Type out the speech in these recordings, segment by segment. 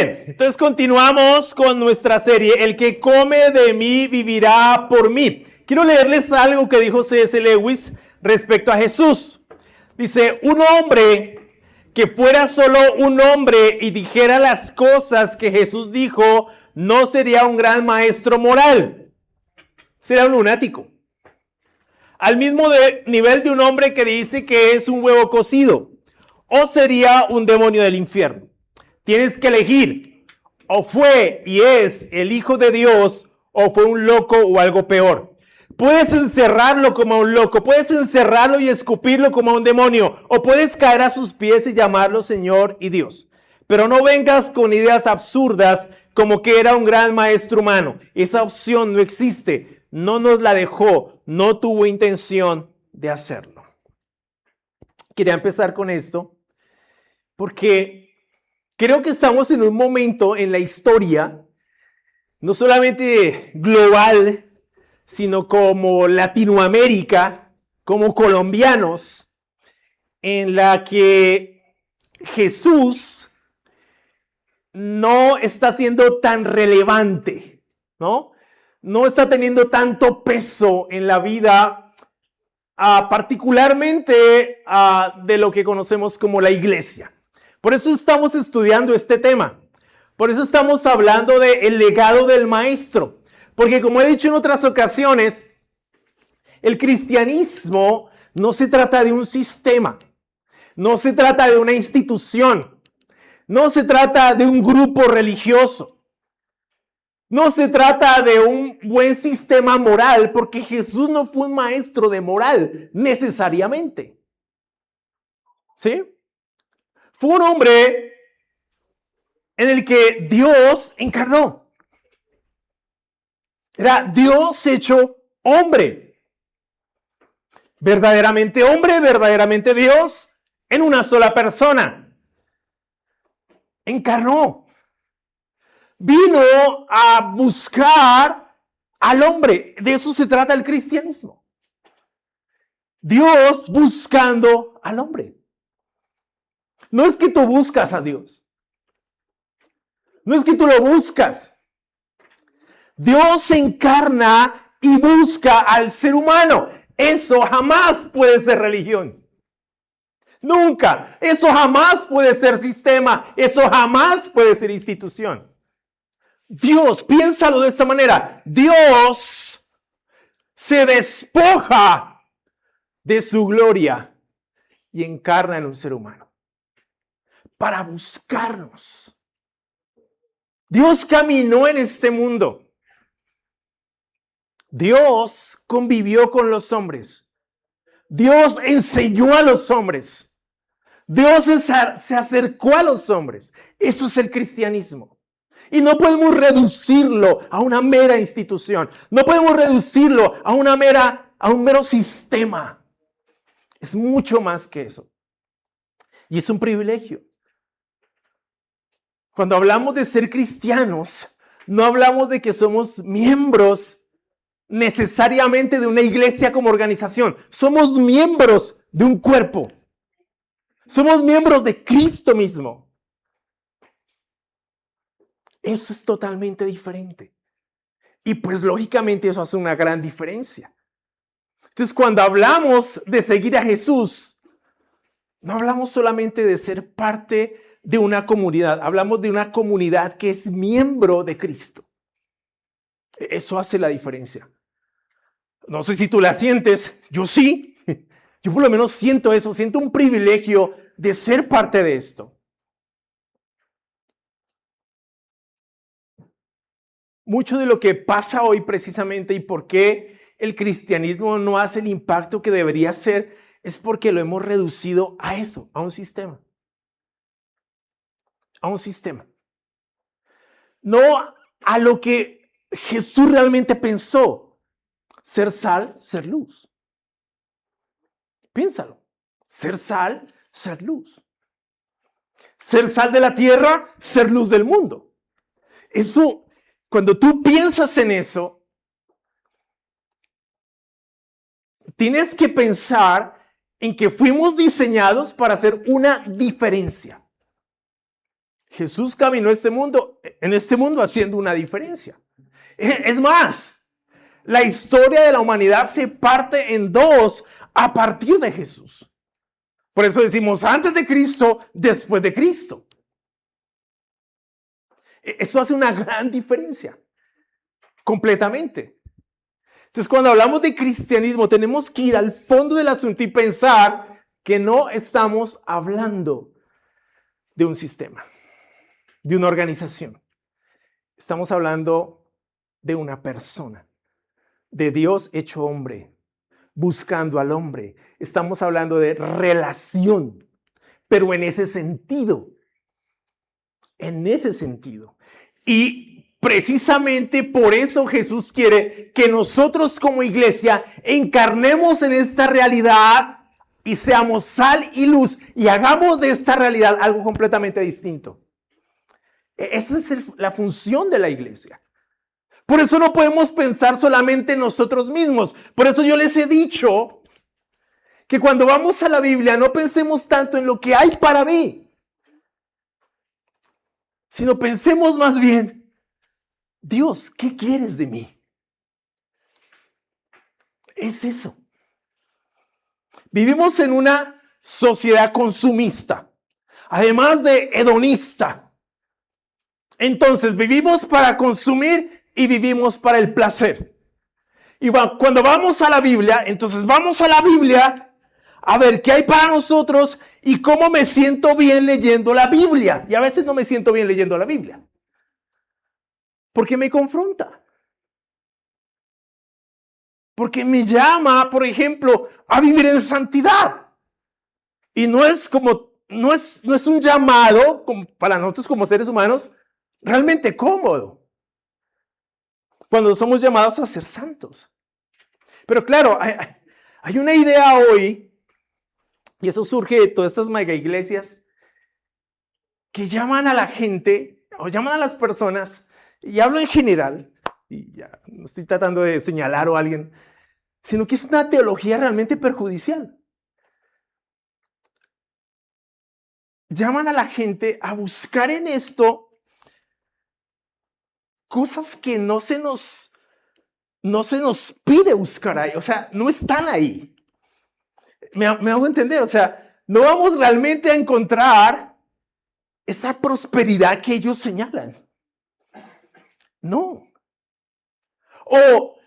Entonces continuamos con nuestra serie, El que come de mí vivirá por mí. Quiero leerles algo que dijo C.S. Lewis respecto a Jesús. Dice, un hombre que fuera solo un hombre y dijera las cosas que Jesús dijo, no sería un gran maestro moral. Sería un lunático. Al mismo nivel de un hombre que dice que es un huevo cocido. O sería un demonio del infierno. Tienes que elegir, o fue y es el Hijo de Dios, o fue un loco o algo peor. Puedes encerrarlo como a un loco, puedes encerrarlo y escupirlo como a un demonio, o puedes caer a sus pies y llamarlo Señor y Dios. Pero no vengas con ideas absurdas como que era un gran maestro humano. Esa opción no existe, no nos la dejó, no tuvo intención de hacerlo. Quería empezar con esto porque creo que estamos en un momento en la historia, no solamente global, sino como Latinoamérica, como colombianos, en la que Jesús no está siendo tan relevante, ¿no? No está teniendo tanto peso en la vida, particularmente de lo que conocemos como la iglesia. Por eso estamos estudiando este tema. Por eso estamos hablando del legado del maestro. Porque como he dicho en otras ocasiones, el cristianismo no se trata de un sistema. No se trata de una institución. No se trata de un grupo religioso. No se trata de un buen sistema moral, porque Jesús no fue un maestro de moral necesariamente. ¿Sí? Fue un hombre en el que Dios encarnó. Era Dios hecho hombre. Verdaderamente hombre, verdaderamente Dios, en una sola persona. Encarnó. Vino a buscar al hombre. De eso se trata el cristianismo. Dios buscando al hombre. No es que tú buscas a Dios. No es que tú lo buscas. Dios se encarna y busca al ser humano. Eso jamás puede ser religión. Nunca. Eso jamás puede ser sistema. Eso jamás puede ser institución. Dios, piénsalo de esta manera. Dios se despoja de su gloria y encarna en un ser humano para buscarnos. Dios caminó en este mundo. Dios convivió con los hombres. Dios enseñó a los hombres. Dios se acercó a los hombres. Eso es el cristianismo. Y no podemos reducirlo a una mera institución. No podemos reducirlo a un mero sistema. Es mucho más que eso. Y es un privilegio. Cuando hablamos de ser cristianos, no hablamos de que somos miembros necesariamente de una iglesia como organización. Somos miembros de un cuerpo. Somos miembros de Cristo mismo. Eso es totalmente diferente. Y pues lógicamente eso hace una gran diferencia. Entonces cuando hablamos de seguir a Jesús, no hablamos solamente de ser parte de una comunidad, hablamos de una comunidad que es miembro de Cristo. Eso hace la diferencia. No sé si tú la sientes, yo sí. Yo por lo menos siento eso, siento un privilegio de ser parte de esto. Mucho de lo que pasa hoy precisamente y por qué el cristianismo no hace el impacto que debería ser es porque lo hemos reducido a eso, a un sistema. A un sistema. No a lo que Jesús realmente pensó. Ser sal, ser luz. Piénsalo. Ser sal, ser luz. Ser sal de la tierra, ser luz del mundo. Eso, cuando tú piensas en eso, tienes que pensar en que fuimos diseñados para hacer una diferencia. Jesús caminó en este mundo haciendo una diferencia. Es más, la historia de la humanidad se parte en dos a partir de Jesús. Por eso decimos antes de Cristo, después de Cristo. Eso hace una gran diferencia, completamente. Entonces, cuando hablamos de cristianismo, tenemos que ir al fondo del asunto y pensar que no estamos hablando de un sistema, de una organización. Estamos hablando de una persona, de Dios hecho hombre, buscando al hombre. Estamos hablando de relación, pero en ese sentido. Y precisamente por eso Jesús quiere que nosotros como iglesia encarnemos en esta realidad y seamos sal y luz y hagamos de esta realidad algo completamente distinto. Esa es la función de la iglesia. Por eso no podemos pensar solamente en nosotros mismos. Por eso yo les he dicho que cuando vamos a la Biblia no pensemos tanto en lo que hay para mí, sino pensemos más bien, Dios, ¿qué quieres de mí? Es eso. Vivimos en una sociedad consumista, además de hedonista. Entonces vivimos para consumir y vivimos para el placer. Y cuando vamos a la Biblia, entonces vamos a la Biblia a ver qué hay para nosotros y cómo me siento bien leyendo la Biblia. Y a veces no me siento bien leyendo la Biblia, porque me confronta. Porque me llama, por ejemplo, a vivir en santidad. Y no es un llamado para nosotros como seres humanos realmente cómodo, cuando somos llamados a ser santos. Pero claro, hay una idea hoy, y eso surge de todas estas mega iglesias, que llaman a la gente, o llaman a las personas, y hablo en general, y ya no estoy tratando de señalar a alguien, sino que es una teología realmente perjudicial. Llaman a la gente a buscar en esto cosas que no se nos pide buscar ahí, o sea, no están ahí. Me hago entender, o sea, no vamos realmente a encontrar esa prosperidad que ellos señalan. No. O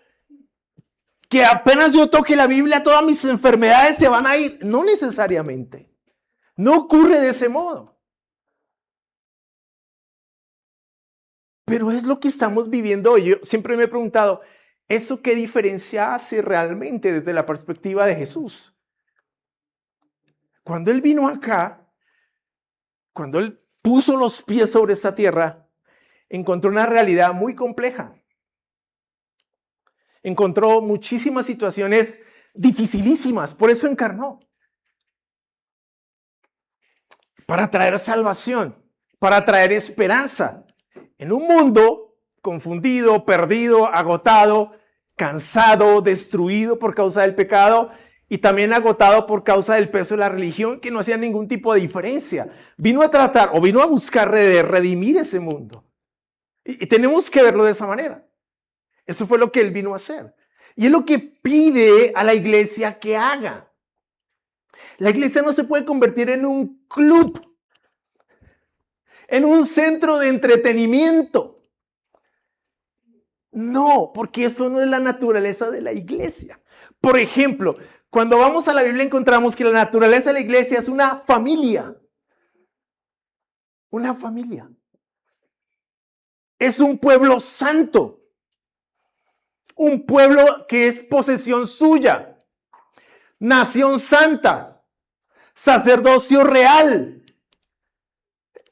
que apenas yo toque la Biblia, todas mis enfermedades se van a ir. No necesariamente. No ocurre de ese modo. Pero es lo que estamos viviendo hoy. Yo siempre me he preguntado, ¿eso qué diferencia hace realmente desde la perspectiva de Jesús? Cuando Él vino acá, cuando Él puso los pies sobre esta tierra, encontró una realidad muy compleja. Encontró muchísimas situaciones dificilísimas, por eso encarnó. Para traer salvación, para traer esperanza. En un mundo confundido, perdido, agotado, cansado, destruido por causa del pecado y también agotado por causa del peso de la religión que no hacía ningún tipo de diferencia. Vino a tratar o vino a buscar redimir ese mundo. Y tenemos que verlo de esa manera. Eso fue lo que Él vino a hacer. Y es lo que pide a la iglesia que haga. La iglesia no se puede convertir en un club, en un centro de entretenimiento. No, porque eso no es la naturaleza de la iglesia. Por ejemplo, cuando vamos a la Biblia encontramos que la naturaleza de la iglesia es una familia. Una familia. Es un pueblo santo. Un pueblo que es posesión suya. Nación santa. Sacerdocio real.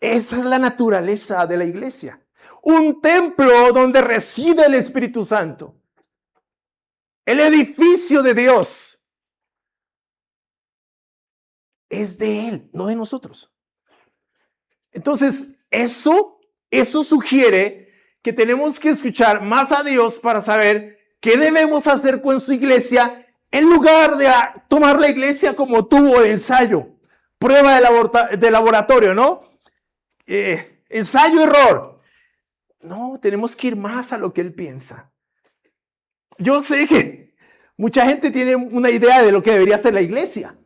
Esa es la naturaleza de la iglesia. Un templo donde reside el Espíritu Santo. El edificio de Dios es de Él, no de nosotros. Entonces, eso sugiere que tenemos que escuchar más a Dios para saber qué debemos hacer con su iglesia en lugar de tomar la iglesia como tubo de ensayo, prueba de laboratorio, ¿no? Ensayo, error. No, tenemos que ir más a lo que Él piensa. Yo sé que mucha gente tiene una idea de lo que debería ser la iglesia.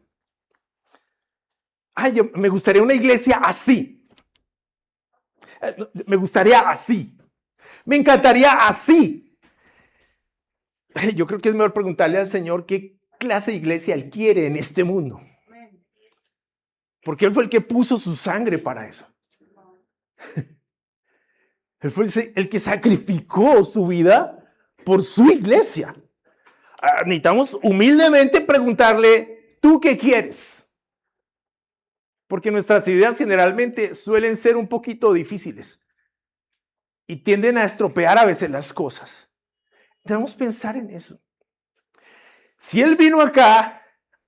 Me gustaría una iglesia así. Me gustaría así. Me encantaría así. Yo creo que es mejor preguntarle al Señor qué clase de iglesia Él quiere en este mundo. Porque Él fue el que puso su sangre para eso. Él fue el que sacrificó su vida por su iglesia. Necesitamos humildemente preguntarle, ¿tú qué quieres? Porque nuestras ideas generalmente suelen ser un poquito difíciles y tienden a estropear a veces las cosas. Debemos pensar en eso. Si Él vino acá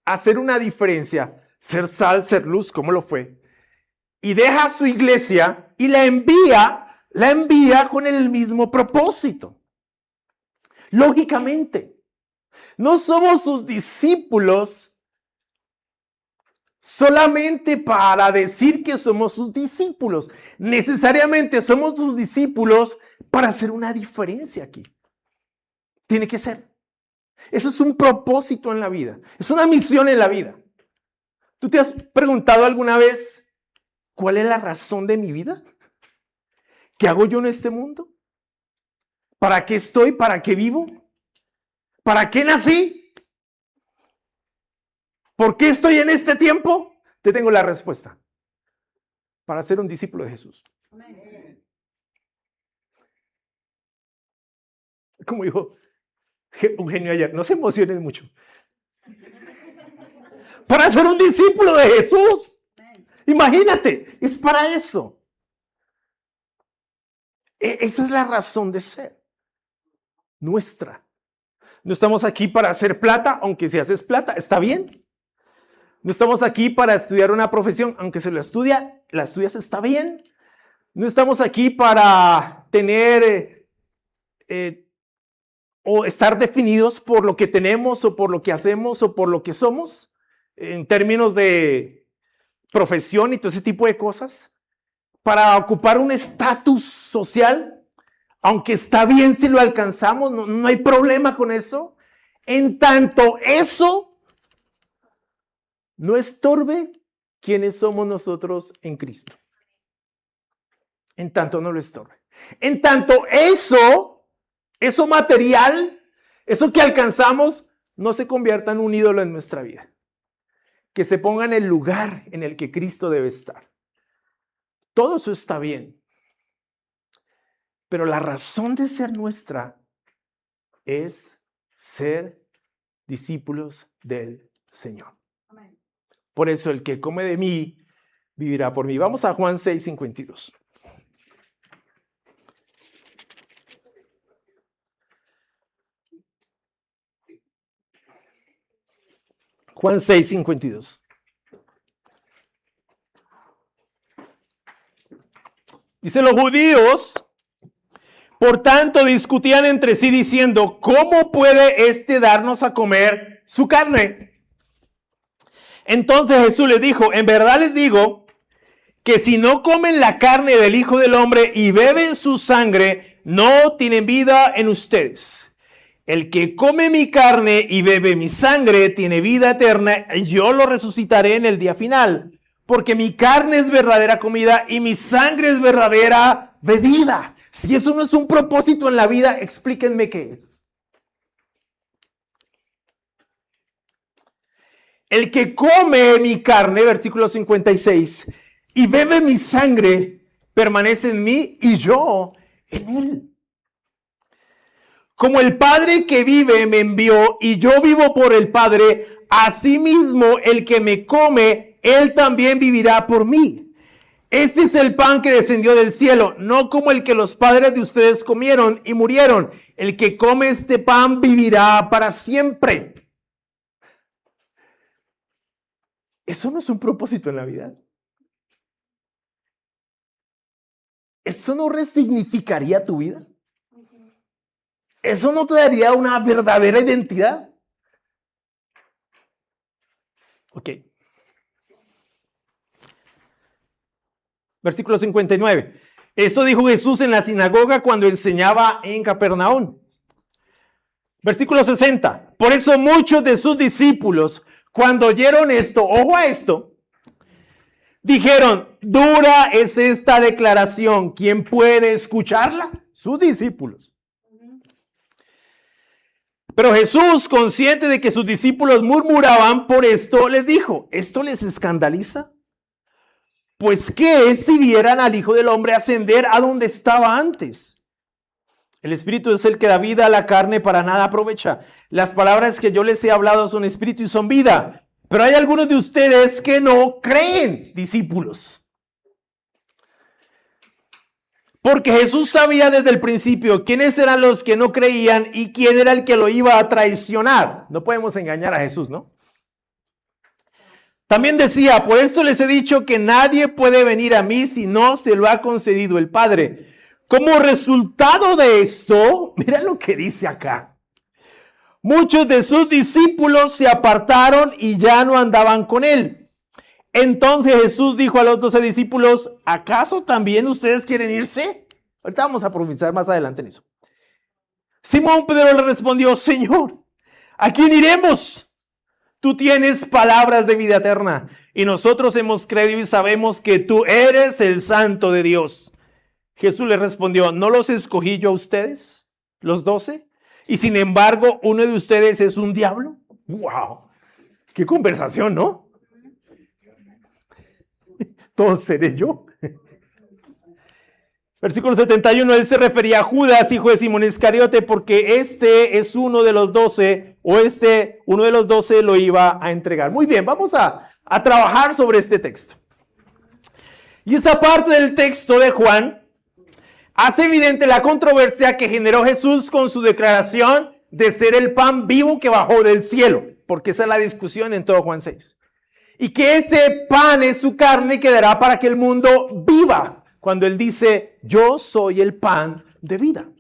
a hacer una diferencia, ser sal, ser luz, como lo fue, y deja a su iglesia y la envía con el mismo propósito. Lógicamente, no somos sus discípulos solamente para decir que somos sus discípulos. Necesariamente somos sus discípulos para hacer una diferencia aquí. Tiene que ser. Eso es un propósito en la vida. Es una misión en la vida. ¿Tú te has preguntado alguna vez cuál es la razón de mi vida? ¿Qué hago yo en este mundo? ¿Para qué estoy? ¿Para qué vivo? ¿Para qué nací? ¿Por qué estoy en este tiempo? Te tengo la respuesta. Para ser un discípulo de Jesús. Amén. Como dijo Eugenio ayer, no se emocionen mucho. Para ser un discípulo de Jesús. Imagínate, es para eso. Esa es la razón de ser. Nuestra. No estamos aquí para hacer plata, aunque si haces plata, está bien. No estamos aquí para estudiar una profesión, aunque se la estudias, está bien. No estamos aquí para tener o estar definidos por lo que tenemos o por lo que hacemos o por lo que somos, en términos de profesión y todo ese tipo de cosas, para ocupar un estatus social, aunque está bien si lo alcanzamos, no hay problema con eso, en tanto eso no estorbe quiénes somos nosotros en Cristo. En tanto no lo estorbe. En tanto eso material, eso que alcanzamos, no se convierta en un ídolo en nuestra vida. Que se ponga en el lugar en el que Cristo debe estar. Todo eso está bien. Pero la razón de ser nuestra es ser discípulos del Señor. Amén. Por eso el que come de mí, vivirá por mí. Vamos a Juan 6:52. Juan 6:52. Dice, los judíos, por tanto, discutían entre sí diciendo, ¿cómo puede éste darnos a comer su carne? Entonces Jesús les dijo, en verdad les digo que si no comen la carne del Hijo del Hombre y beben su sangre, no tienen vida en ustedes. El que come mi carne y bebe mi sangre tiene vida eterna, y yo lo resucitaré en el día final. Porque mi carne es verdadera comida y mi sangre es verdadera bebida. Si eso no es un propósito en la vida, explíquenme qué es. El que come mi carne, versículo 56, y bebe mi sangre, permanece en mí y yo en él. Como el Padre que vive me envió y yo vivo por el Padre, asimismo el que me come, él también vivirá por mí. Este es el pan que descendió del cielo, no como el que los padres de ustedes comieron y murieron. El que come este pan vivirá para siempre. Eso no es un propósito en la vida. ¿Eso no resignificaría tu vida? ¿Eso no te daría una verdadera identidad? Ok. Versículo 59. Esto dijo Jesús en la sinagoga cuando enseñaba en Capernaum. Versículo 60. Por eso muchos de sus discípulos, cuando oyeron esto, ojo a esto, dijeron, dura es esta declaración, ¿quién puede escucharla? Sus discípulos. Pero Jesús, consciente de que sus discípulos murmuraban por esto, les dijo, ¿esto les escandaliza? Pues ¿qué es si vieran al Hijo del Hombre ascender a donde estaba antes? El Espíritu es el que da vida a la carne, para nada aprovecha. Las palabras que yo les he hablado son espíritu y son vida. Pero hay algunos de ustedes que no creen, discípulos. Porque Jesús sabía desde el principio quiénes eran los que no creían y quién era el que lo iba a traicionar. No podemos engañar a Jesús, ¿no? También decía, por esto les he dicho que nadie puede venir a mí si no se lo ha concedido el Padre. Como resultado de esto, mira lo que dice acá. Muchos de sus discípulos se apartaron y ya no andaban con él. Entonces Jesús dijo a los 12 discípulos, ¿acaso también ustedes quieren irse? Ahorita vamos a profundizar más adelante en eso. Simón Pedro le respondió, Señor, ¿a quién iremos? Tú tienes palabras de vida eterna y nosotros hemos creído y sabemos que tú eres el Santo de Dios. Jesús le respondió, ¿no los escogí yo a ustedes, los 12? Y sin embargo, uno de ustedes es un diablo. ¡Wow! ¡Qué conversación!, ¿no? Todos seré yo. Versículo 71, él se refería a Judas, hijo de Simón Iscariote, porque este es uno de los 12, uno de los 12 lo iba a entregar. Muy bien, vamos a trabajar sobre este texto. Y esta parte del texto de Juan hace evidente la controversia que generó Jesús con su declaración de ser el pan vivo que bajó del cielo, porque esa es la discusión en todo Juan 6. Y que ese pan es su carne que dará para que el mundo viva, cuando él dice, yo soy el pan de vida.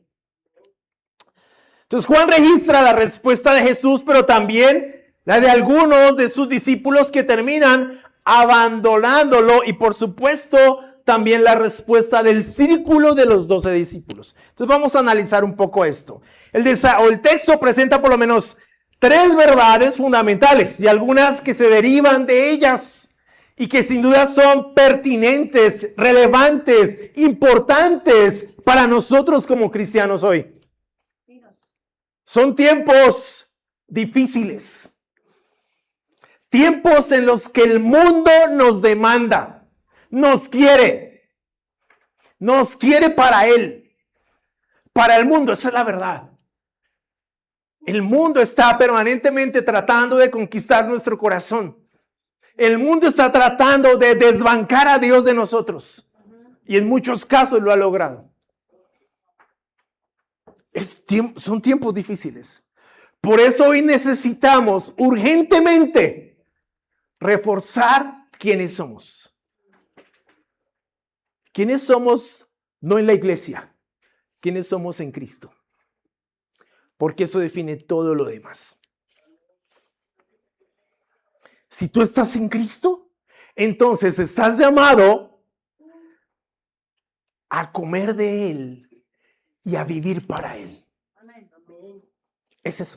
Entonces Juan registra la respuesta de Jesús, pero también la de algunos de sus discípulos que terminan abandonándolo y por supuesto también la respuesta del círculo de los 12 discípulos. Entonces vamos a analizar un poco esto. El texto presenta por lo menos 3 verdades fundamentales y algunas que se derivan de ellas y que sin duda son pertinentes, relevantes, importantes para nosotros como cristianos hoy. Son tiempos difíciles, tiempos en los que el mundo nos demanda, nos quiere para él, para el mundo, esa es la verdad. El mundo está permanentemente tratando de conquistar nuestro corazón. El mundo está tratando de desbancar a Dios de nosotros. Y en muchos casos lo ha logrado. Son tiempos difíciles. Por eso hoy necesitamos urgentemente reforzar quiénes somos. ¿Quiénes somos? No en la iglesia. ¿Quiénes somos en Cristo? Porque eso define todo lo demás. Si tú estás en Cristo, entonces estás llamado a comer de Él y a vivir para Él. Es eso.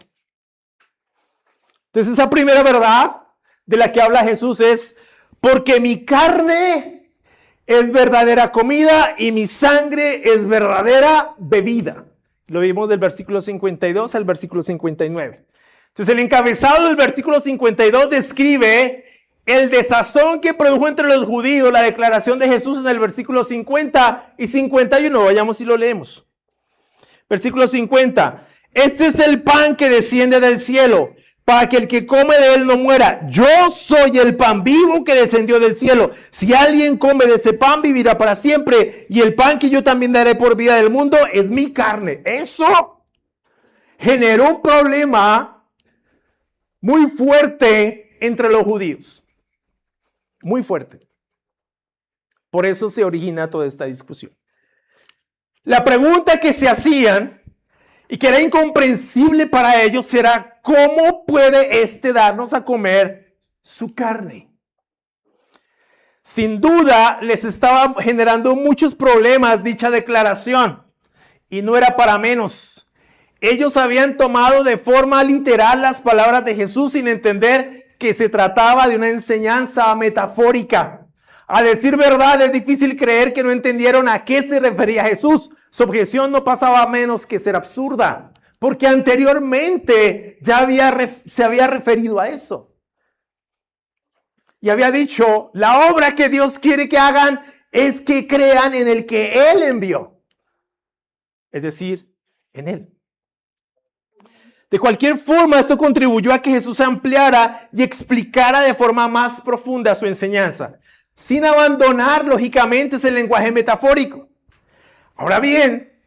Entonces esa primera verdad de la que habla Jesús es, porque mi carne es verdadera comida y mi sangre es verdadera bebida. Lo vimos del versículo 52 al versículo 59. Entonces el encabezado del versículo 52 describe el desazón que produjo entre los judíos la declaración de Jesús en el versículo 50 y 51. Vayamos y lo leemos. Versículo 50. Este es el pan que desciende del cielo, para que el que come de él no muera. Yo soy el pan vivo que descendió del cielo. Si alguien come de ese pan, vivirá para siempre. Y el pan que yo también daré por vida del mundo es mi carne. Eso generó un problema muy fuerte entre los judíos. Muy fuerte. Por eso se origina toda esta discusión. La pregunta que se hacían y que era incomprensible para ellos era, ¿cómo puede darnos a comer su carne? Sin duda les estaba generando muchos problemas dicha declaración. Y no era para menos. Ellos habían tomado de forma literal las palabras de Jesús sin entender que se trataba de una enseñanza metafórica. A decir verdad, es difícil creer que no entendieron a qué se refería Jesús. Su objeción no pasaba menos que ser absurda, porque anteriormente ya se había referido a eso. Y había dicho, la obra que Dios quiere que hagan es que crean en el que Él envió. Es decir, en Él. De cualquier forma, esto contribuyó a que Jesús ampliara y explicara de forma más profunda su enseñanza, sin abandonar, lógicamente, ese lenguaje metafórico. Ahora bien,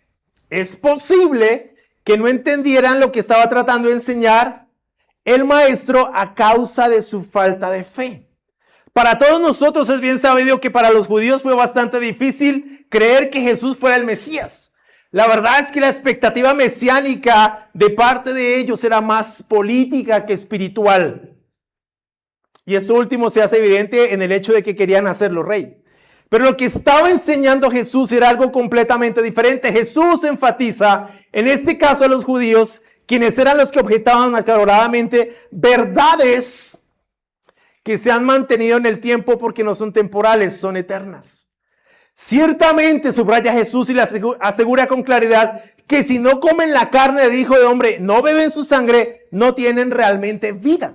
es posible que no entendieran lo que estaba tratando de enseñar el maestro a causa de su falta de fe. Para todos nosotros es bien sabido que para los judíos fue bastante difícil creer que Jesús fuera el Mesías. La verdad es que la expectativa mesiánica de parte de ellos era más política que espiritual. Y esto último se hace evidente en el hecho de que querían hacerlo rey. Pero lo que estaba enseñando Jesús era algo completamente diferente. Jesús enfatiza, en este caso a los judíos, quienes eran los que objetaban acaloradamente, verdades que se han mantenido en el tiempo porque no son temporales, son eternas. Ciertamente, subraya Jesús y le asegura con claridad que si no comen la carne del Hijo de Hombre, no beben su sangre, no tienen realmente vida.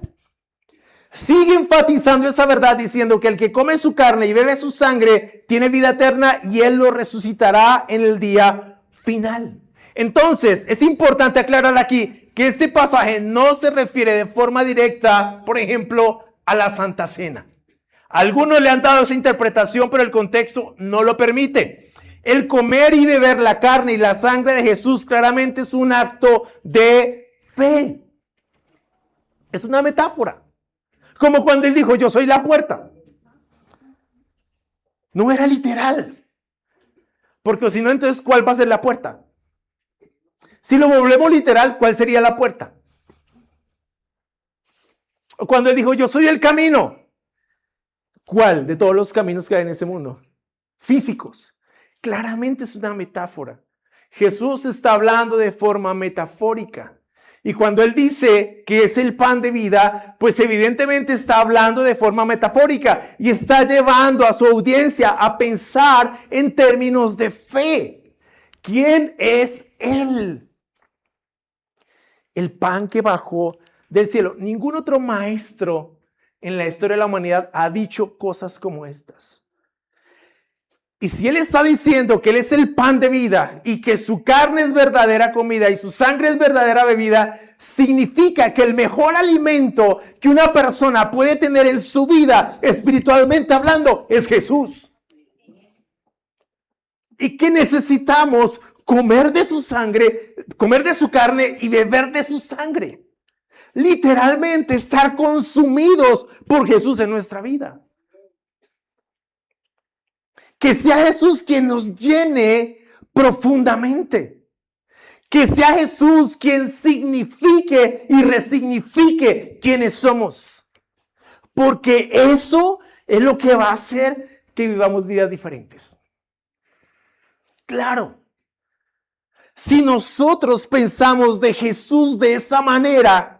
Sigue enfatizando esa verdad diciendo que el que come su carne y bebe su sangre tiene vida eterna y Él lo resucitará en el día final. Entonces, es importante aclarar aquí que este pasaje no se refiere de forma directa, por ejemplo, a la Santa Cena. Algunos le han dado esa interpretación, pero el contexto no lo permite. El comer y beber la carne y la sangre de Jesús claramente es un acto de fe. Es una metáfora. Como cuando Él dijo, yo soy la puerta. No era literal. Porque si no, entonces, ¿cuál va a ser la puerta? Si lo volvemos literal, ¿cuál sería la puerta? O cuando Él dijo, yo soy el camino. ¿Cuál de todos los caminos que hay en este mundo? Físicos. Claramente es una metáfora. Jesús está hablando de forma metafórica. Y cuando Él dice que es el pan de vida, pues evidentemente está hablando de forma metafórica y está llevando a su audiencia a pensar en términos de fe. ¿Quién es Él? El pan que bajó del cielo. Ningún otro maestro en la historia de la humanidad ha dicho cosas como estas. Y si Él está diciendo que Él es el pan de vida y que su carne es verdadera comida y su sangre es verdadera bebida, significa que el mejor alimento que una persona puede tener en su vida, espiritualmente hablando, es Jesús. Y que necesitamos comer de su sangre, comer de su carne y beber de su sangre. Literalmente estar consumidos por Jesús en nuestra vida. Que sea Jesús quien nos llene profundamente. Que sea Jesús quien signifique y resignifique quienes somos. Porque eso es lo que va a hacer que vivamos vidas diferentes. Claro. Si nosotros pensamos de Jesús de esa manera,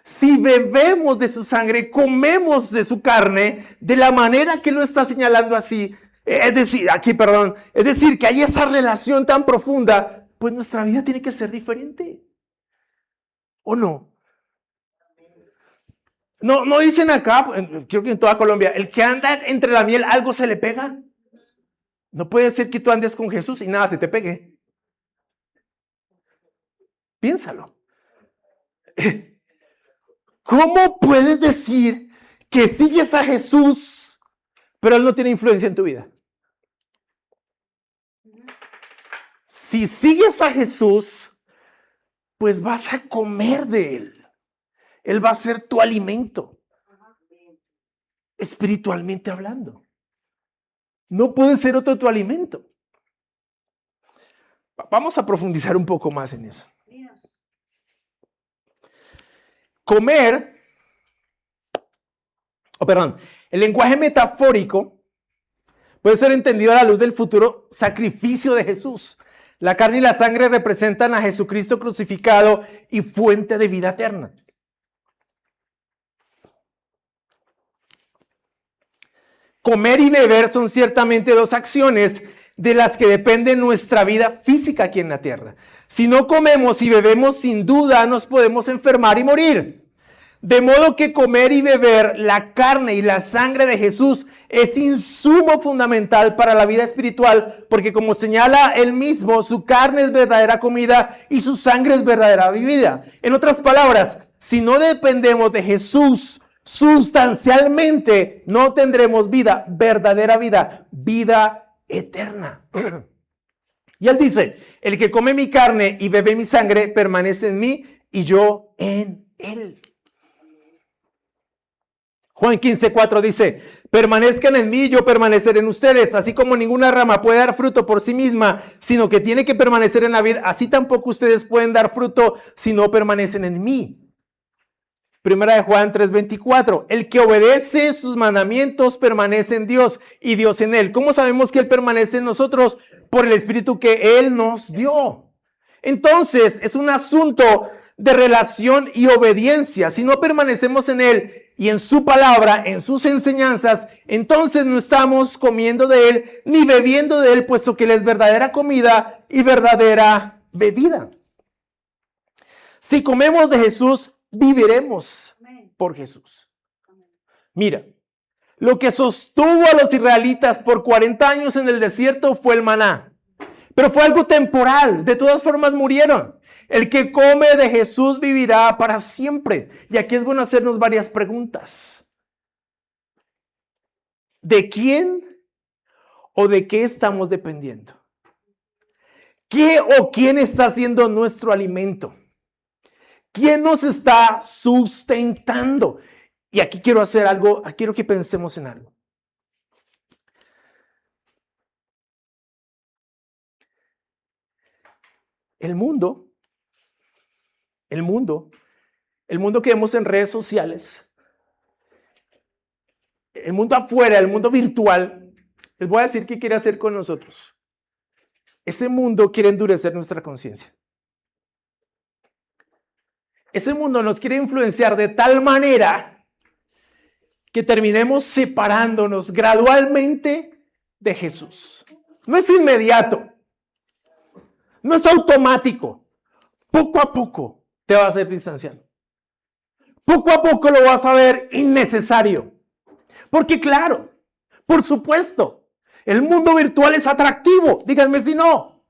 si bebemos de su sangre, comemos de su carne, de la manera que lo está señalando así, es decir, que hay esa relación tan profunda, pues nuestra vida tiene que ser diferente. ¿O no? No dicen acá, creo que en toda Colombia, el que anda entre la miel, algo se le pega. No puede ser que tú andes con Jesús y nada se te pegue. Piénsalo. ¿Cómo puedes decir que sigues a Jesús, pero Él no tiene influencia en tu vida? Si sigues a Jesús, pues vas a comer de Él. Él va a ser tu alimento, espiritualmente hablando. No puede ser otro tu alimento. Vamos a profundizar un poco más en eso. El lenguaje metafórico puede ser entendido a la luz del futuro sacrificio de Jesús. La carne y la sangre representan a Jesucristo crucificado y fuente de vida eterna. Comer y beber son ciertamente dos acciones de las que depende nuestra vida física aquí en la tierra. Si no comemos y bebemos, sin duda nos podemos enfermar y morir. De modo que comer y beber la carne y la sangre de Jesús es insumo fundamental para la vida espiritual, porque como señala él mismo, su carne es verdadera comida y su sangre es verdadera bebida. En otras palabras, si no dependemos de Jesús sustancialmente, no tendremos vida, verdadera vida, vida eterna. Y él dice, el que come mi carne y bebe mi sangre permanece en mí y yo en él. Juan 15:4 dice, permanezcan en mí, yo permaneceré en ustedes, así como ninguna rama puede dar fruto por sí misma, sino que tiene que permanecer en la vid, así tampoco ustedes pueden dar fruto si no permanecen en mí. Primera de Juan 3:24, el que obedece sus mandamientos permanece en Dios y Dios en él. ¿Cómo sabemos que él permanece en nosotros? Por el Espíritu que él nos dio. Entonces, es un asunto de relación y obediencia. Si no permanecemos en él y en su palabra, en sus enseñanzas, entonces no estamos comiendo de él ni bebiendo de él, puesto que él es verdadera comida y verdadera bebida. Si comemos de Jesús, viviremos por Jesús. Mira, lo que sostuvo a los israelitas por 40 años en el desierto fue el maná. Pero fue algo temporal, de todas formas murieron. El que come de Jesús vivirá para siempre. Y aquí es bueno hacernos varias preguntas. ¿De quién o de qué estamos dependiendo? ¿Qué o quién está siendo nuestro alimento? ¿Quién nos está sustentando? Y aquí quiero hacer algo, quiero que pensemos en algo. El mundo que vemos en redes sociales, el mundo afuera, el mundo virtual, les voy a decir qué quiere hacer con nosotros. Ese mundo quiere endurecer nuestra conciencia. Ese mundo nos quiere influenciar de tal manera que terminemos separándonos gradualmente de Jesús. No es inmediato, no es automático. Poco a poco te vas a ir distanciando. Poco a poco lo vas a ver innecesario. Porque claro, por supuesto, el mundo virtual es atractivo. Díganme si no.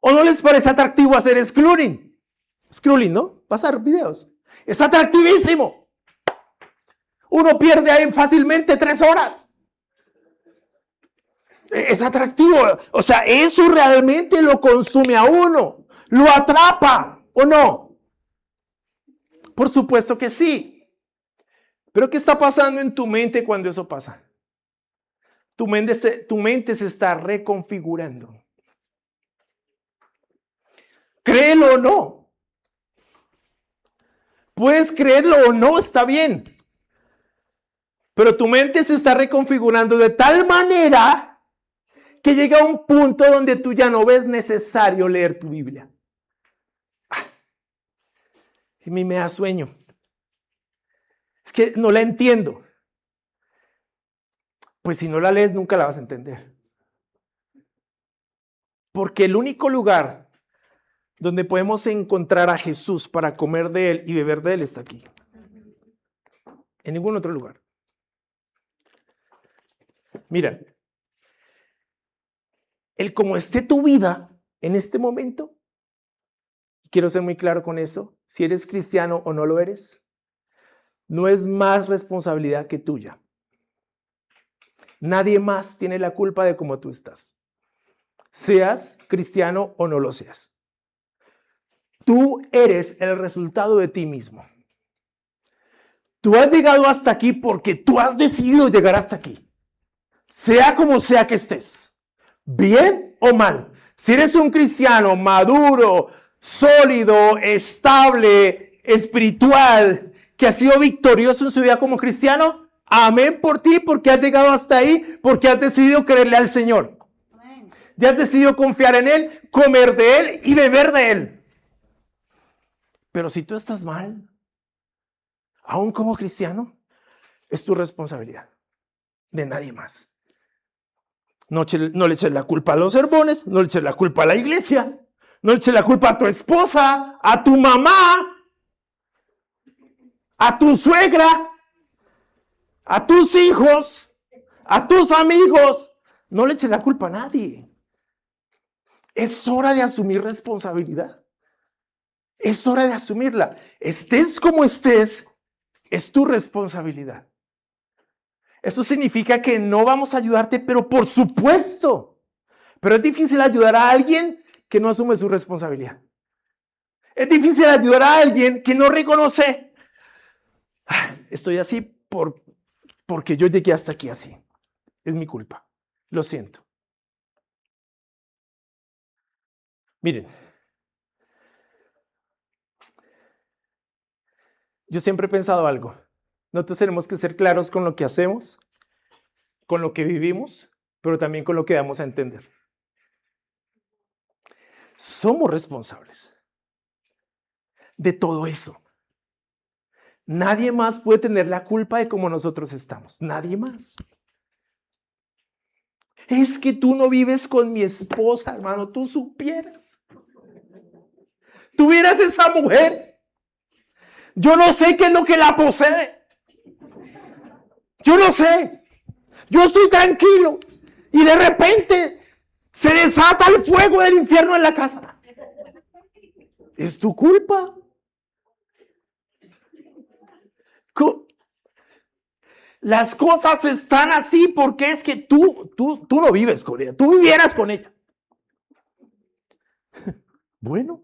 ¿O no les parece atractivo hacer scrolling? Scrolling, ¿no? Pasar videos. Es atractivísimo. Uno pierde ahí fácilmente 3 horas. Es atractivo. O sea, eso realmente lo consume a uno. Lo atrapa, ¿o no? Por supuesto que sí. Pero ¿qué está pasando en tu mente cuando eso pasa? Tu mente se está reconfigurando. Créelo o no. Puedes creerlo o no, está bien. Pero tu mente se está reconfigurando de tal manera que llega a un punto donde tú ya no ves necesario leer tu Biblia. A mí me da sueño. Es que no la entiendo. Pues si no la lees, nunca la vas a entender. Porque el único lugar donde podemos encontrar a Jesús para comer de él y beber de él está aquí. En ningún otro lugar. Mira, el cómo esté tu vida en este momento, quiero ser muy claro con eso, si eres cristiano o no lo eres, no es más responsabilidad que tuya. Nadie más tiene la culpa de cómo tú estás. Seas cristiano o no lo seas. Tú eres el resultado de ti mismo. Tú has llegado hasta aquí porque tú has decidido llegar hasta aquí. Sea como sea que estés. Bien o mal. Si eres un cristiano maduro, sólido, estable, espiritual, que ha sido victorioso en su vida como cristiano, Amén por ti, porque has llegado hasta ahí, porque has decidido creerle al Señor. Amén. Ya has decidido confiar en Él, comer de Él y beber de Él. Pero si tú estás mal, aún como cristiano, es tu responsabilidad, de nadie más. No le eches la culpa a los sermones, no le eches la culpa a la iglesia, no le eches la culpa a tu esposa, a tu mamá, a tu suegra, a tus hijos, a tus amigos. No le eches la culpa a nadie. Es hora de asumir responsabilidad. Es hora de asumirla. Estés como estés, es tu responsabilidad. Eso significa que no vamos a ayudarte, pero por supuesto. Pero es difícil ayudar a alguien que no asume su responsabilidad. Es difícil ayudar a alguien que no reconoce. Estoy así porque yo llegué hasta aquí así. Es mi culpa. Lo siento. Miren. Yo siempre he pensado algo. Nosotros tenemos que ser claros con lo que hacemos, con lo que vivimos, pero también con lo que damos a entender. Somos responsables de todo eso. Nadie más puede tener la culpa de cómo nosotros estamos. Nadie más. Es que tú no vives con mi esposa, hermano. Tú supieras. Tuvieras esa mujer. Yo no sé qué es lo que la posee. Yo no sé. Yo estoy tranquilo. Y de repente se desata el fuego del infierno en la casa. Es tu culpa. Las cosas están así porque es que tú no vives con ella. Tú vivieras con ella. Bueno.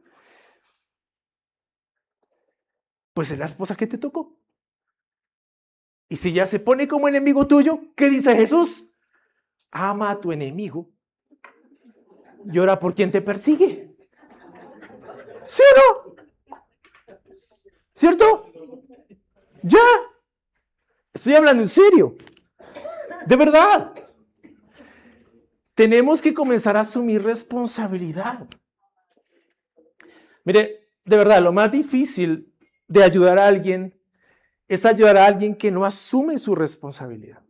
Pues es la esposa que te tocó. Y si ya se pone como enemigo tuyo, ¿qué dice Jesús? Ama a tu enemigo. Llora por quien te persigue. ¿Sí o no? ¿Cierto? Ya. Estoy hablando en serio. De verdad. Tenemos que comenzar a asumir responsabilidad. Mire, de verdad, lo más difícil de ayudar a alguien es ayudar a alguien que no asume su responsabilidad.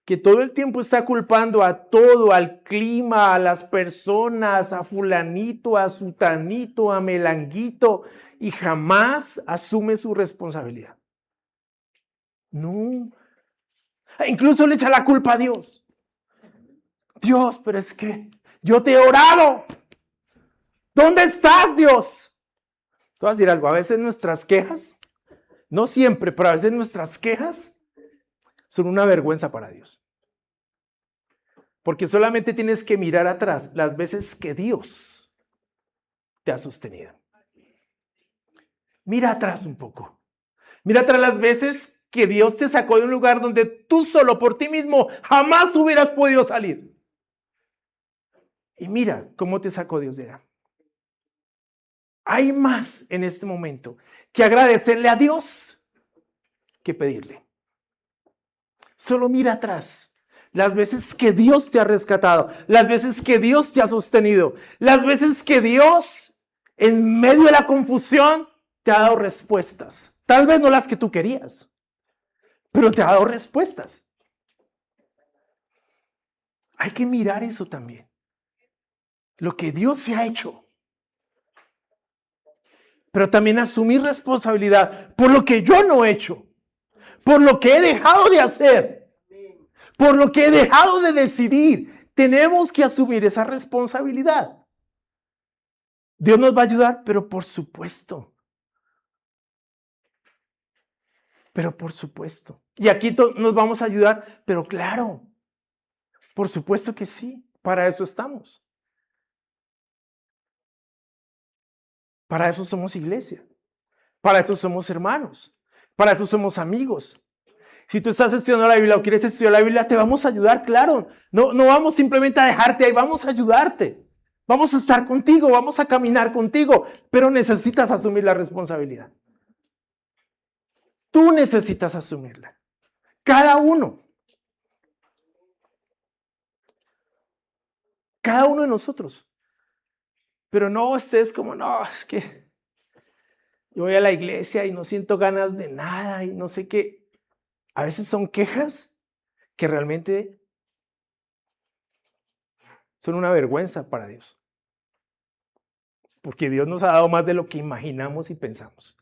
Que todo el tiempo está culpando a todo, al clima, a las personas, a fulanito, a sutanito, a melanguito, y jamás asume su responsabilidad. No. Incluso le echa la culpa a Dios. Dios, pero es que yo te he orado. ¿Dónde estás, Dios? Te voy a decir algo, a veces nuestras quejas, no siempre, pero a veces nuestras quejas son una vergüenza para Dios. Porque solamente tienes que mirar atrás las veces que Dios te ha sostenido. Mira atrás un poco. Mira atrás las veces que Dios te sacó de un lugar donde tú solo por ti mismo jamás hubieras podido salir. Y mira cómo te sacó Dios de allá. Hay más en este momento que agradecerle a Dios que pedirle. Solo mira atrás. Las veces que Dios te ha rescatado, las veces que Dios te ha sostenido, las veces que Dios, en medio de la confusión, te ha dado respuestas. Tal vez no las que tú querías, pero te ha dado respuestas. Hay que mirar eso también. Lo que Dios se ha hecho. Pero también asumir responsabilidad por lo que yo no he hecho, por lo que he dejado de hacer, por lo que he dejado de decidir. Tenemos que asumir esa responsabilidad. Dios nos va a ayudar, pero por supuesto. Pero por supuesto. Y aquí nos vamos a ayudar, pero claro, por supuesto que sí, para eso estamos. Para eso somos iglesia, para eso somos hermanos, para eso somos amigos. Si tú estás estudiando la Biblia o quieres estudiar la Biblia, te vamos a ayudar, claro. No vamos simplemente a dejarte ahí, vamos a ayudarte. Vamos a estar contigo, vamos a caminar contigo, pero necesitas asumir la responsabilidad. Tú necesitas asumirla. Cada uno. Cada uno de nosotros. Pero no, ustedes como, no, es que yo voy a la iglesia y no siento ganas de nada y no sé qué. A veces son quejas que realmente son una vergüenza para Dios. Porque Dios nos ha dado más de lo que imaginamos y pensamos.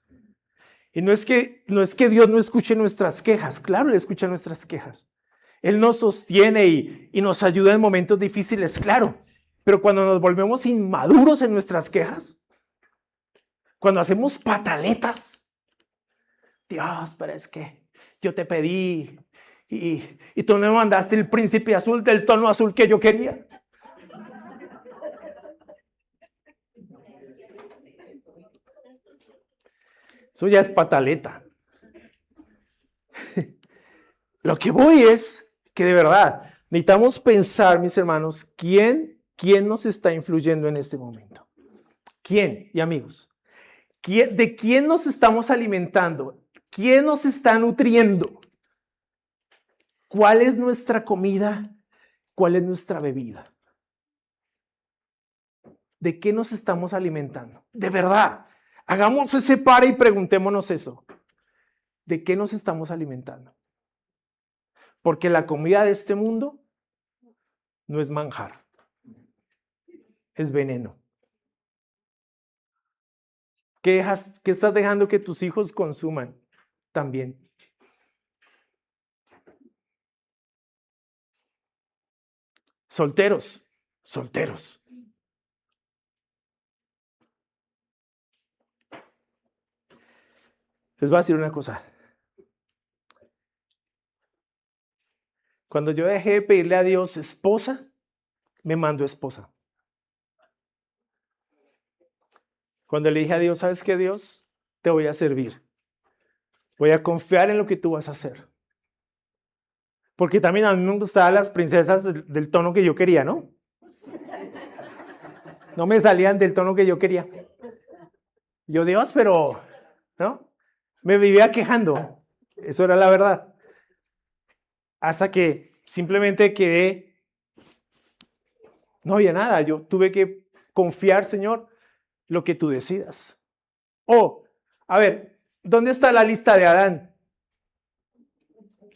Y no es que Dios no escuche nuestras quejas. Claro, Él escucha nuestras quejas. Él nos sostiene y nos ayuda en momentos difíciles, claro. Pero cuando nos volvemos inmaduros en nuestras quejas, cuando hacemos pataletas, Dios, pero es que yo te pedí y tú no me mandaste el príncipe azul del tono azul que yo quería. Eso ya es pataleta. Lo que voy es que de verdad necesitamos pensar, mis hermanos, ¿quién nos está influyendo en este momento? ¿Quién? Y amigos, ¿de quién nos estamos alimentando? ¿Quién nos está nutriendo? ¿Cuál es nuestra comida? ¿Cuál es nuestra bebida? ¿De qué nos estamos alimentando? De verdad, hagamos ese pare y preguntémonos eso. ¿De qué nos estamos alimentando? Porque la comida de este mundo no es manjar, es veneno. ¿Qué estás dejando que tus hijos consuman también? Solteros. Les voy a decir una cosa. Cuando yo dejé de pedirle a Dios esposa, me mandó esposa. Cuando le dije a Dios, ¿sabes qué, Dios? Te voy a servir. Voy a confiar en lo que tú vas a hacer. Porque también a mí me gustaban las princesas del tono que yo quería, ¿no? No me salían del tono que yo quería. Yo, Dios, pero, ¿no? Me vivía quejando. Eso era la verdad. Hasta que simplemente quedé, no había nada. Yo tuve que confiar, Señor, lo que tú decidas. A ver, ¿dónde está la lista de Adán?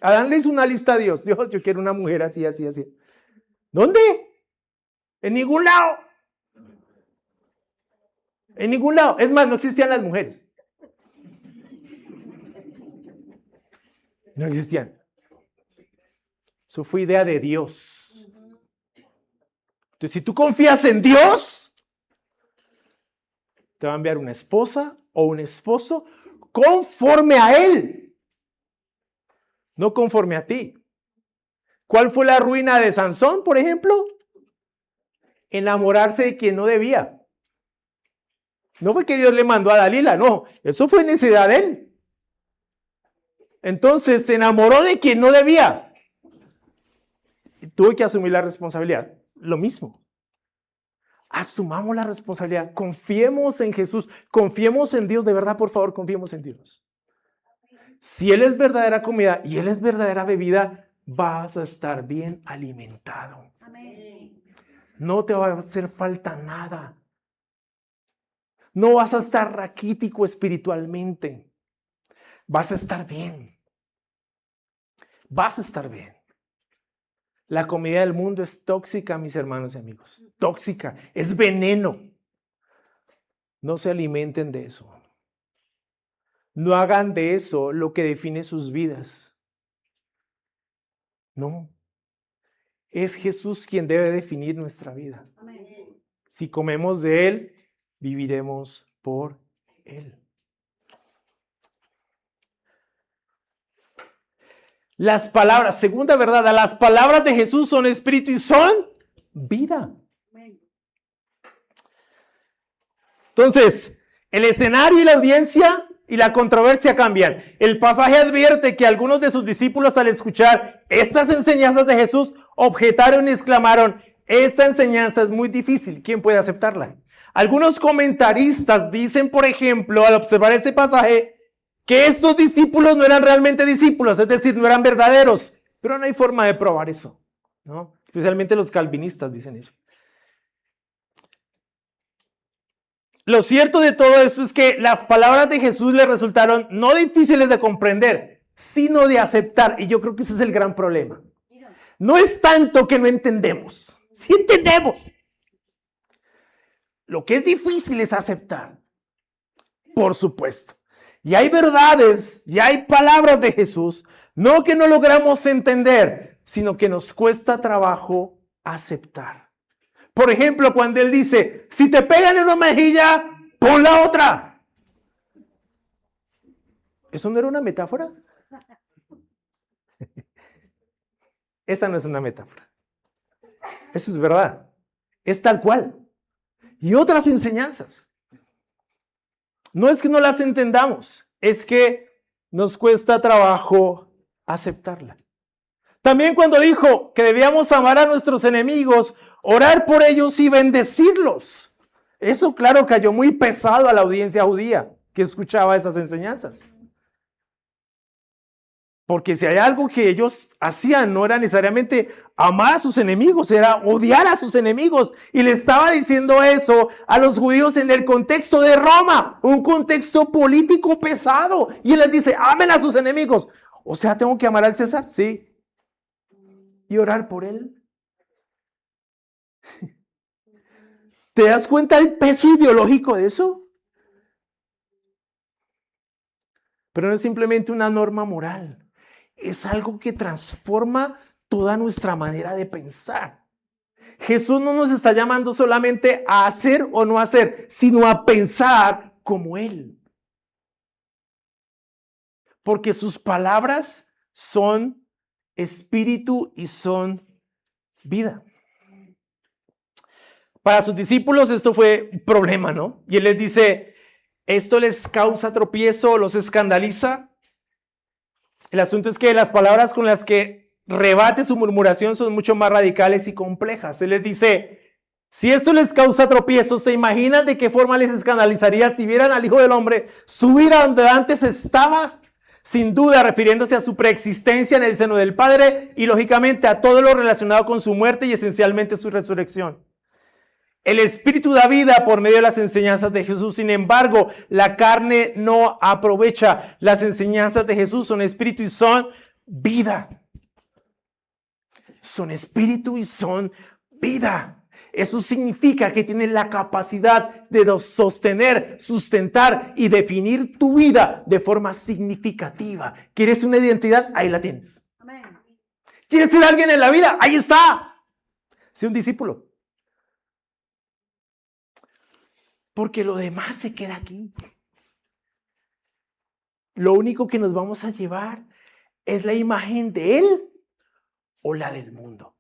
Adán le hizo una lista a Dios. Dios, yo quiero una mujer así, así, así. ¿Dónde? En ningún lado. En ningún lado. Es más, no existían las mujeres. No existían. Eso fue idea de Dios. Entonces, si tú confías en Dios, te va a enviar una esposa o un esposo conforme a Él, no conforme a ti. ¿Cuál fue la ruina de Sansón, por ejemplo? Enamorarse de quien no debía. No fue que Dios le mandó a Dalila, no, eso fue necesidad de él. Entonces se enamoró de quien no debía. Y tuve que asumir la responsabilidad. Lo mismo. Asumamos la responsabilidad. Confiemos en Jesús. Confiemos en Dios. De verdad, por favor, confiemos en Dios. Si Él es verdadera comida y Él es verdadera bebida, vas a estar bien alimentado. Amén. No te va a hacer falta nada. No vas a estar raquítico espiritualmente. Vas a estar bien. Vas a estar bien. La comida del mundo es tóxica, mis hermanos y amigos. Tóxica. Es veneno. No se alimenten de eso. No hagan de eso lo que define sus vidas. No. Es Jesús quien debe definir nuestra vida. Amén. Si comemos de Él, viviremos por Él. Las palabras, segunda verdad, las palabras de Jesús son espíritu y son vida. Entonces, el escenario y la audiencia y la controversia cambian. El pasaje advierte que algunos de sus discípulos, al escuchar estas enseñanzas de Jesús, objetaron y exclamaron: esta enseñanza es muy difícil, ¿quién puede aceptarla? Algunos comentaristas dicen, por ejemplo, al observar este pasaje, que estos discípulos no eran realmente discípulos, es decir, no eran verdaderos. Pero no hay forma de probar eso, ¿no? Especialmente los calvinistas dicen eso. Lo cierto de todo esto es que las palabras de Jesús le resultaron no difíciles de comprender, sino de aceptar. Y yo creo que ese es el gran problema. No es tanto que no entendemos, sí entendemos. Lo que es difícil es aceptar, por supuesto. Y hay verdades, y hay palabras de Jesús, no que no logramos entender, sino que nos cuesta trabajo aceptar. Por ejemplo, cuando Él dice, si te pegan en una mejilla, pon la otra. ¿Eso no era una metáfora? Esa no es una metáfora. Eso es verdad. Es tal cual. Y otras enseñanzas. No es que no las entendamos, es que nos cuesta trabajo aceptarla. También cuando dijo que debíamos amar a nuestros enemigos, orar por ellos y bendecirlos. Eso, claro, cayó muy pesado a la audiencia judía que escuchaba esas enseñanzas. Porque si hay algo que ellos hacían, no era necesariamente amar a sus enemigos, era odiar a sus enemigos. Y le estaba diciendo eso a los judíos en el contexto de Roma, un contexto político pesado. Y él les dice, amen a sus enemigos. O sea, ¿tengo que amar al César? Sí. ¿Y orar por él? ¿Te das cuenta del peso ideológico de eso? Pero no es simplemente una norma moral. Es algo que transforma toda nuestra manera de pensar. Jesús no nos está llamando solamente a hacer o no hacer, sino a pensar como Él. Porque sus palabras son espíritu y son vida. Para sus discípulos esto fue un problema, ¿no? Y Él les dice, ¿esto les causa tropiezo, los escandaliza? El asunto es que las palabras con las que rebate su murmuración son mucho más radicales y complejas. Él les dice, si esto les causa tropiezo, ¿se imaginan de qué forma les escandalizaría si vieran al Hijo del Hombre subir a donde antes estaba? Sin duda, refiriéndose a su preexistencia en el seno del Padre y lógicamente a todo lo relacionado con su muerte y esencialmente su resurrección. El Espíritu da vida por medio de las enseñanzas de Jesús. Sin embargo, la carne no aprovecha. Las enseñanzas de Jesús son espíritu y son vida. Son espíritu y son vida. Eso significa que tienen la capacidad de sostener, sustentar y definir tu vida de forma significativa. ¿Quieres una identidad? Ahí la tienes. Amén. ¿Quieres ser alguien en la vida? Ahí está. Sé un discípulo. Porque lo demás se queda aquí. Lo único que nos vamos a llevar es la imagen de Él o la del mundo.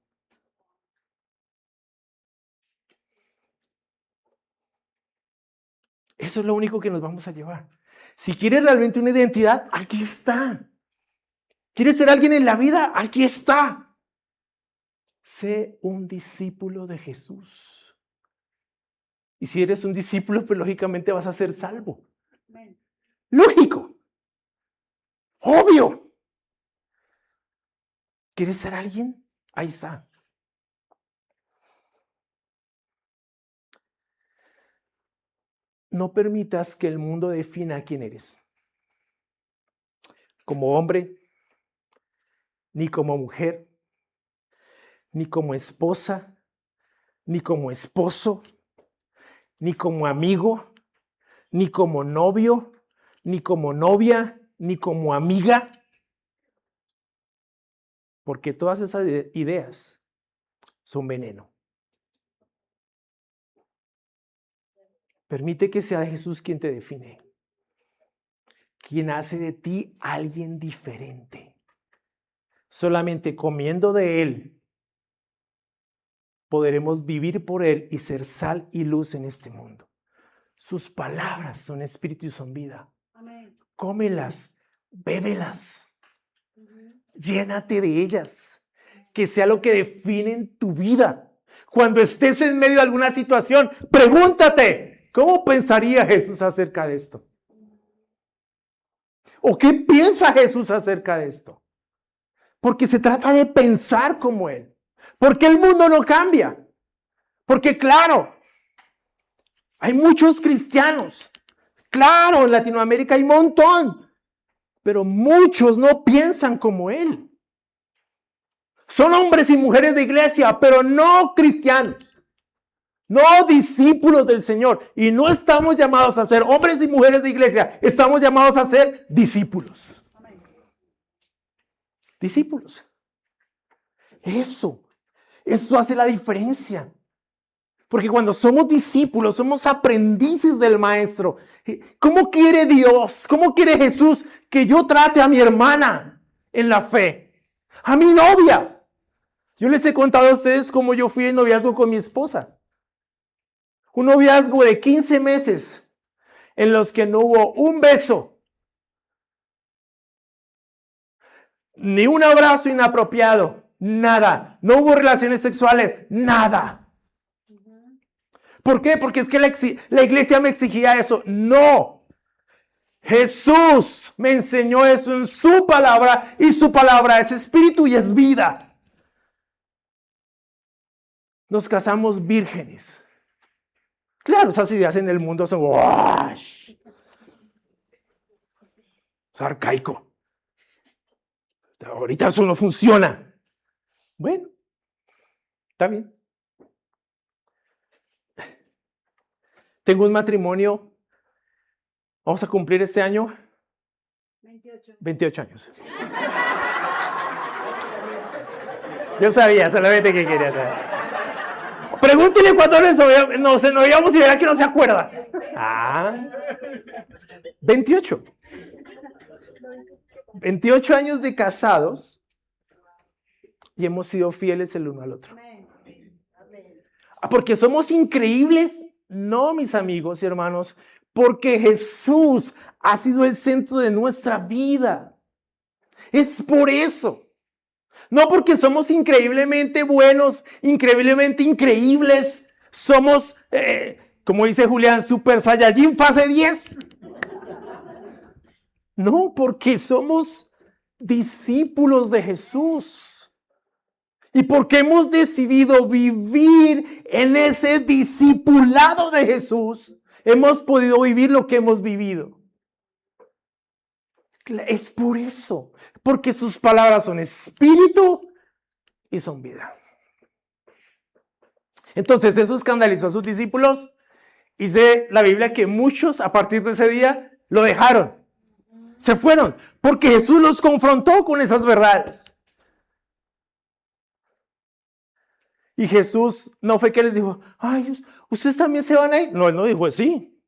Eso es lo único que nos vamos a llevar. Si quieres realmente una identidad, aquí está. ¿Quieres ser alguien en la vida? Aquí está. Sé un discípulo de Jesús. Y si eres un discípulo, pues lógicamente vas a ser salvo. Lógico. Obvio. ¿Quieres ser alguien? Ahí está. No permitas que el mundo defina quién eres. Como hombre, ni como mujer, ni como esposa, ni como esposo, ni como amigo, ni como novio, ni como novia, ni como amiga. Porque todas esas ideas son veneno. Permite que sea Jesús quien te define, quien hace de ti alguien diferente. Solamente comiendo de Él podremos vivir por Él y ser sal y luz en este mundo. Sus palabras son espíritu y son vida. Amén. Cómelas, bébelas, llénate de ellas, que sea lo que define tu vida. Cuando estés en medio de alguna situación, pregúntate, ¿cómo pensaría Jesús acerca de esto? ¿O qué piensa Jesús acerca de esto? Porque se trata de pensar como Él. Porque el mundo no cambia. Porque claro, hay muchos cristianos. Claro, en Latinoamérica hay un montón. Pero muchos no piensan como Él. Son hombres y mujeres de iglesia, pero no cristianos. No discípulos del Señor. Y no estamos llamados a ser hombres y mujeres de iglesia. Estamos llamados a ser discípulos. Discípulos. Eso hace la diferencia. Porque cuando somos discípulos, somos aprendices del Maestro. ¿Cómo quiere Dios? ¿Cómo quiere Jesús que yo trate a mi hermana en la fe? A mi novia. Yo les he contado a ustedes cómo yo fui en noviazgo con mi esposa. Un noviazgo de 15 meses en los que no hubo un beso, ni un abrazo inapropiado, nada. No hubo relaciones sexuales, nada. ¿Por qué? Porque es que la iglesia me exigía eso. No. Jesús me enseñó eso en su palabra y su palabra es espíritu y es vida. Nos casamos vírgenes. Claro, esas ideas en el mundo son es arcaico. Ahorita eso no funciona. Bueno, está bien. Tengo un matrimonio. Vamos a cumplir este año 28 años. Yo sabía solamente que quería saber. Pregúntele cuándo nos noviamos y verá que no se acuerda. 28. 28 años de casados y hemos sido fieles el uno al otro. Porque somos increíbles. No, mis amigos y hermanos, porque Jesús ha sido el centro de nuestra vida. Es por eso. No porque somos increíblemente buenos, increíblemente increíbles. Somos, como dice Julián, Super Saiyajin fase 10. No, porque somos discípulos de Jesús. Y porque hemos decidido vivir en ese discipulado de Jesús, hemos podido vivir lo que hemos vivido. Es por eso, porque sus palabras son espíritu y son vida. Entonces eso escandalizó a sus discípulos. Dice la Biblia que muchos a partir de ese día lo dejaron. Se fueron, porque Jesús los confrontó con esas verdades. Y Jesús no fue que les dijo, ay, ¿ustedes también se van a ir? No, él no dijo así.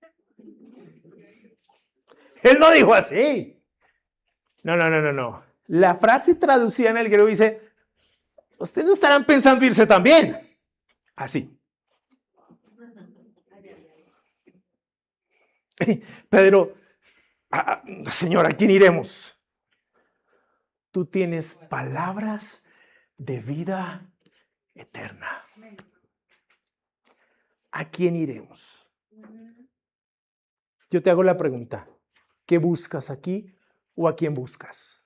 Él no dijo así. No. La frase traducida en el griego dice, ustedes no estarán pensando irse también. Así. Pedro, Señor, ¿a quién iremos? Tú tienes palabras de vida eterna. ¿A quién iremos? Yo te hago la pregunta, ¿qué buscas aquí o a quién buscas?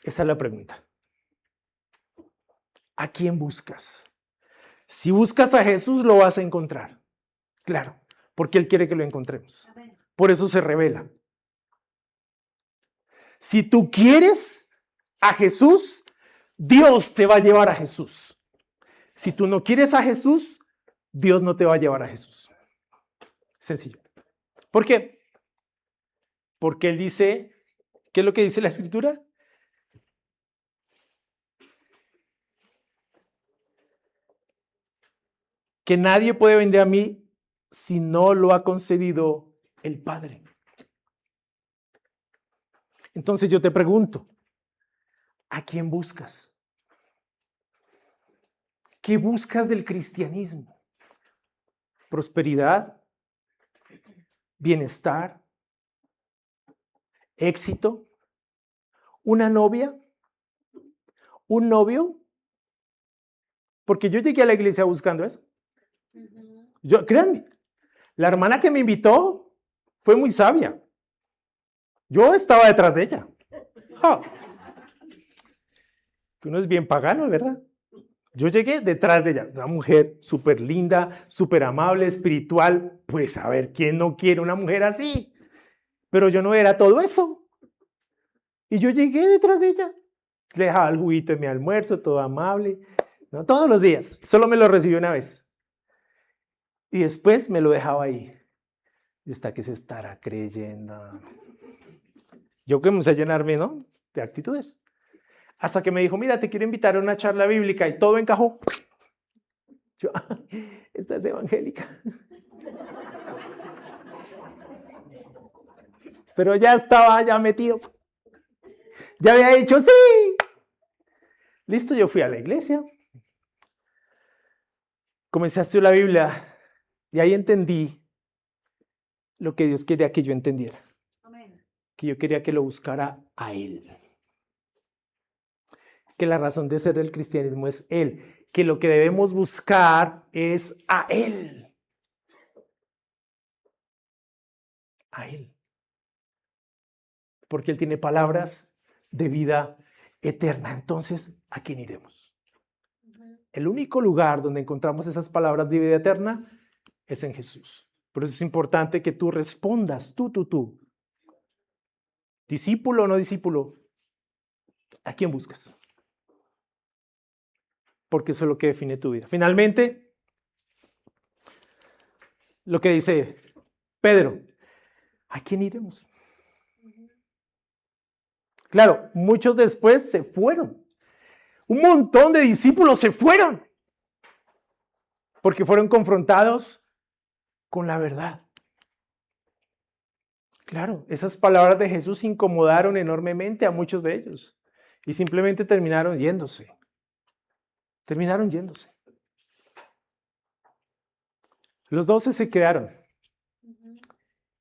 Esa es la pregunta. ¿A quién buscas? Si buscas a Jesús, lo vas a encontrar. Claro, porque Él quiere que lo encontremos. Por eso se revela. Si tú quieres a Jesús, Dios te va a llevar a Jesús. Si tú no quieres a Jesús, Dios no te va a llevar a Jesús. Sencillo. ¿Por qué? Porque Él dice, ¿qué es lo que dice la Escritura? Que nadie puede venir a mí si no lo ha concedido el Padre. Entonces yo te pregunto, ¿a quién buscas? ¿Qué buscas del cristianismo? ¿Prosperidad? ¿Bienestar? ¿Éxito? ¿Una novia? ¿Un novio? Porque yo llegué a la iglesia buscando eso. Créanme, la hermana que me invitó fue muy sabia. Yo estaba detrás de ella. ¡Ja! Que uno es bien pagano, ¿verdad? Yo llegué detrás de ella, una mujer súper linda, súper amable, espiritual. Pues a ver, ¿quién no quiere una mujer así? Pero yo no era todo eso. Y yo llegué detrás de ella. Le dejaba el juguito en mi almuerzo, todo amable. No todos los días, solo me lo recibió una vez. Y después me lo dejaba ahí. Y hasta que se estará creyendo. Yo comencé a llenarme, ¿no?, de actitudes. Hasta que me dijo, mira, te quiero invitar a una charla bíblica. Y todo encajó. Yo, esta es evangélica. Pero ya estaba ya metido. Ya había dicho sí. Listo, yo fui a la iglesia. Comencé a estudiar la Biblia. Y ahí entendí lo que Dios quería que yo entendiera. Amén. Que yo quería que lo buscara a Él. Que la razón de ser del cristianismo es Él. Que lo que debemos buscar es a Él. A Él. Porque Él tiene palabras de vida eterna. Entonces, ¿a quién iremos? El único lugar donde encontramos esas palabras de vida eterna es en Jesús. Por eso es importante que tú respondas, tú. Discípulo o no discípulo, ¿a quién buscas? Porque eso es lo que define tu vida. Finalmente, lo que dice Pedro, ¿a quién iremos? Claro, muchos después se fueron. Un montón de discípulos se fueron porque fueron confrontados con la verdad. Claro, esas palabras de Jesús incomodaron enormemente a muchos de ellos y simplemente terminaron yéndose. Los 12 se quedaron,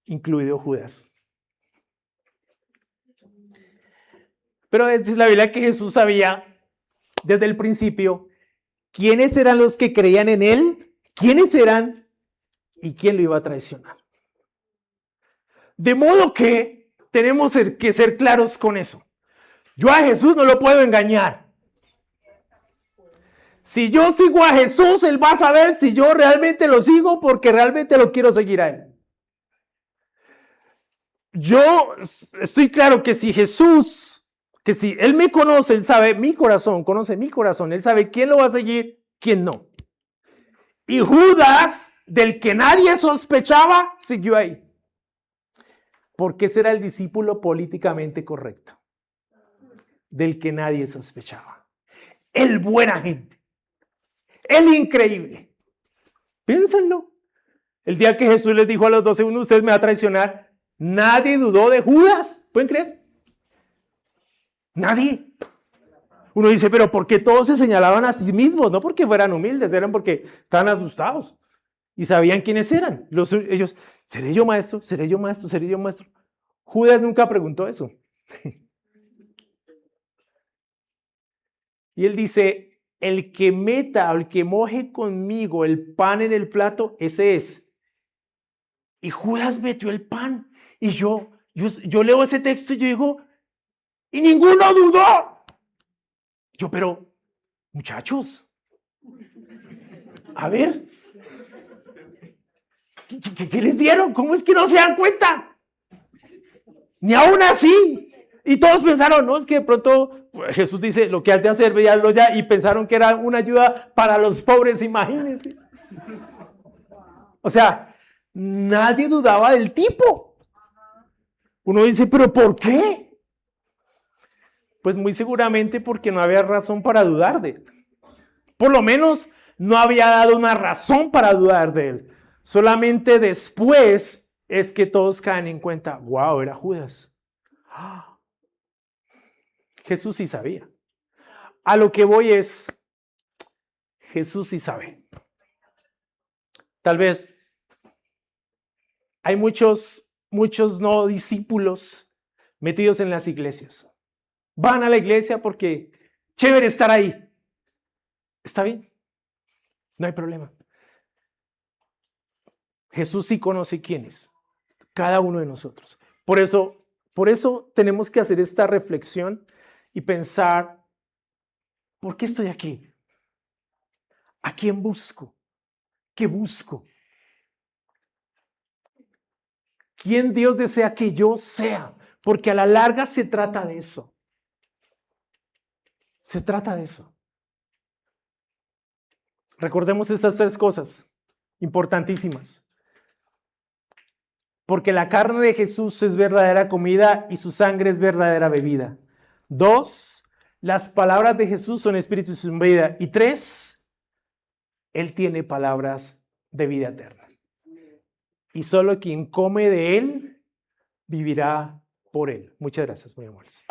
incluido Judas. Pero es la Biblia que Jesús sabía desde el principio quiénes eran los que creían en Él, quiénes eran y quién lo iba a traicionar. De modo que tenemos que ser claros con eso. Yo a Jesús no lo puedo engañar. Si yo sigo a Jesús, Él va a saber si yo realmente lo sigo porque realmente lo quiero seguir a Él. Yo estoy claro que si Jesús, que si Él me conoce, Él sabe mi corazón, conoce mi corazón, Él sabe quién lo va a seguir, quién no. Y Judas, del que nadie sospechaba, siguió ahí. Porque ese era el discípulo políticamente correcto. Del que nadie sospechaba. El buena gente. El increíble. Piénsenlo. El día que Jesús les dijo a los 12, uno de ustedes me va a traicionar, nadie dudó de Judas. ¿Pueden creer? Nadie. Uno dice, pero ¿por qué todos se señalaban a sí mismos? No porque fueran humildes, eran porque estaban asustados. Y sabían quiénes eran. Ellos, ¿seré yo maestro? ¿Seré yo maestro? ¿Seré yo maestro? Judas nunca preguntó eso. Y él dice, el que meta o el que moje conmigo el pan en el plato, ese es. Y Judas metió el pan. Y yo leo ese texto y yo digo, y ninguno dudó. Yo, pero, muchachos, a ver, ¿qué les dieron? ¿Cómo es que no se dan cuenta? Ni aún así. Y todos pensaron, no, es que de pronto Jesús dice, lo que has de hacer, véanlo ya, y pensaron que era una ayuda para los pobres, imagínense. O sea, nadie dudaba del tipo. Uno dice, ¿pero por qué? Pues muy seguramente porque no había razón para dudar de él. Por lo menos no había dado una razón para dudar de él. Solamente después es que todos caen en cuenta, wow, era Judas. Jesús sí sabía. A lo que voy es, Jesús sí sabe. Tal vez hay muchos no discípulos metidos en las iglesias. Van a la iglesia porque chévere estar ahí. Está bien, no hay problema. Jesús sí conoce quién es, cada uno de nosotros. Por eso Por eso tenemos que hacer esta reflexión y pensar, ¿por qué estoy aquí? ¿A quién busco? ¿Qué busco? ¿Quién Dios desea que yo sea? Porque a la larga se trata de eso. Se trata de eso. Recordemos estas tres cosas importantísimas. Porque la carne de Jesús es verdadera comida y su sangre es verdadera bebida. 2, las palabras de Jesús son espíritu y son vida. Y 3, Él tiene palabras de vida eterna. Y solo quien come de Él vivirá por Él. Muchas gracias, muy amables.